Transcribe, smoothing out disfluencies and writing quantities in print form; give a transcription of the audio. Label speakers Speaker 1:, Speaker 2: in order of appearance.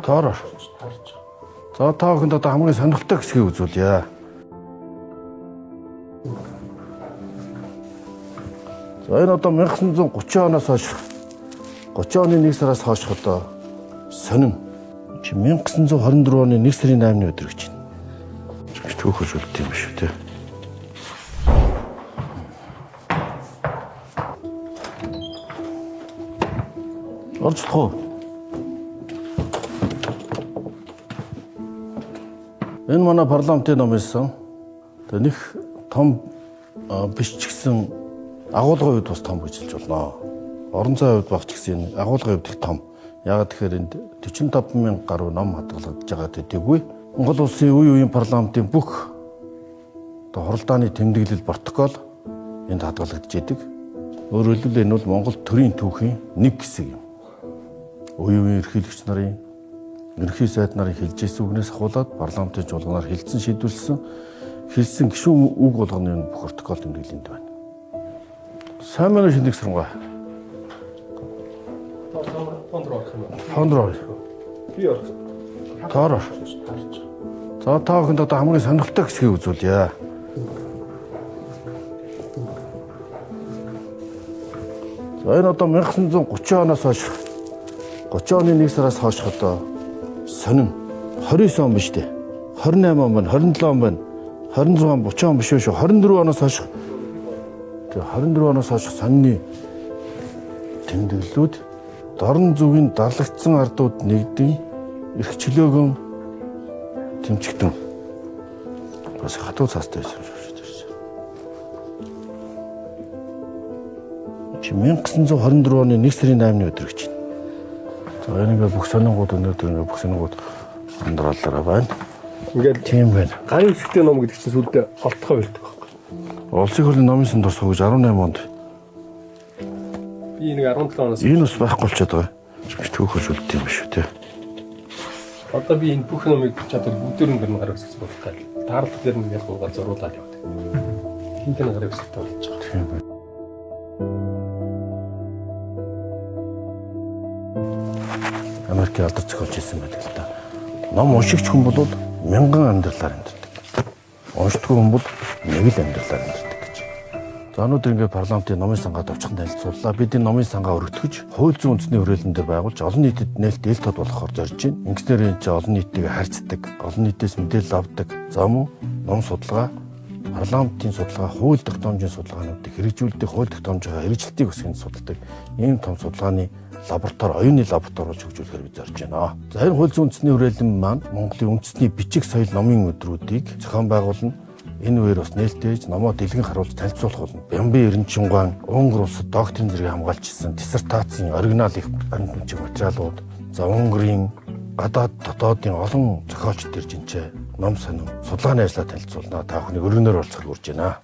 Speaker 1: Тоороо. За та бүхэнд одоо хамгийн сонирхолтой хэсгийг үзүүлье. За энэ одоо 1930 оноос хойш 30 оны 1 сараас хойш одоо сонин 1924 оны 1 сарын 8-ны өдөр гэж байна. Түүхэж үлдэх юм шүү те. Орчлох уу? Энэ манай парламентын ном байсан. Тэгээ нэг том биш ч гэсэн агуулгын үед бас том гэж хэлж болно. Орон зайн хувьд багч гэсэн агуулгын хувьд их том. Яагаад тэгэхээр энд 45,000 гаруй ном хадгалагдаж байгаа төдийгүй Монгол улсын үе үеийн парламентын бүх хуралдааны тэмдэглэл протокол энд хадгалагдаж идэг. Өөрөөр хэлбэл энэ бол Монгол төрийн түүхийн нэг хэсэг юм. Үе үеийн ерөнхийлөгч нарын ерөнхий сайд нарын хэлж ирсэн үгнээс ахуулаад парламентын чуулганаар хэлсэн хэлсэн гишүүн үг болгоны бүх протокол тэмдэглэлд байна. Сайн мэнэ шиндэг сурнгаа. Фондроо. Би орох. Тоороо. За та бүхэнд одоо хамгийн сонирхолтой хэсгийг үзүүлье. За энэ одоо 1930 оноос хойш 30 оны 1 сараас хойш одоо сонин 29 он биш дээ. 28 он байна, 27 он байна, 26, 30 он биш шүү. 24 оноос хойш. Тэгээ 24 оноос хойш сонины тэмдэглэлүүд дорн зүгийн дарлагдсан ардууд нэгдэн эрх чөлөөгөн тэмцэгдэн. Бас хатуу цаастай байсан шүү дээ. 1924 оны 1 сарын 8-ны өдөр гэж байна. За энэ ингээ бүх сонингууд өнөөдөр ингээ бүх сонингууд андраалаараа байна. Ингээд тийм байна.
Speaker 2: Гарын үсгтэй ном гэдэг чинь сүлдээ олдохоо байлдаг байхгүй.
Speaker 1: Улсын хурлын номын сан дурсах гэж 18 онд.
Speaker 2: Би нэг 17 оноос
Speaker 1: энэ ус байхгүй болчиход байгаа. Түүхэж үлдэх юм шүү те.
Speaker 2: Одоо би энэ бүх номыг чадвар бүгдээр нь гараа өсгөх болох гал. Таарлах дээр нь яг гол зуруулаад явдаг. Хинтэн гараа өсгөх болж байгаа.
Speaker 1: Тийм байна. Америкийн алдар зохиолч хэлсэн байдаг л да. Ном уншигч хүн бол мянган амьдралаар амьдардаг. Уншдаггүй хүн бол нэг л амьдралаар амьдардаг гэж. За өнөөдөр ингээд парламентын номын сангаад очихын танилцууллаа. Бид энэ номын сангаа өргөтгөж, хууль зүйн үндэсний хүрээлэн дээр байгуулж олон нийтэд нээлттэй ил тод болгохоор зорж байна. Ингэснээр энэ чинь олон нийттэйгээ харьцдаг, олон нийтээс мэдээлэл авдаг. За мөн ном судалгаа, парламентын судалгаа, хууль тогтоомжийн судалгаануудыг хэрэгжүүлдэг, хууль тогтоомжийн хэрэгжилтийг өсгөнд судалдаг. Ийм том судалгааны лаборатори, оюуны лаборатори болж хөгжүүлэхээр бид зорж байна. За энэ хууль зүйн үндэсний хүрээлэн маань Монголын үндэсний бичиг соёл номын өдрүүдийг зохион байгуулна. Энэ үеэр бас нээлттэйж номоо дэлгэн харуулж танилцуулах болно. Бямби Эренчингуан Унгар улсад доктрин зэрэг хамгаалж ирсэн диссертацийн оригинал их баримтчиг материалууд, за Унгарийн гадаад дотоодын олон зохиолчд ирж энэ ном сонин судалгааны ажлаа танилцуулна. Та бүхний өргөнөөр оролцохыг урьж байна.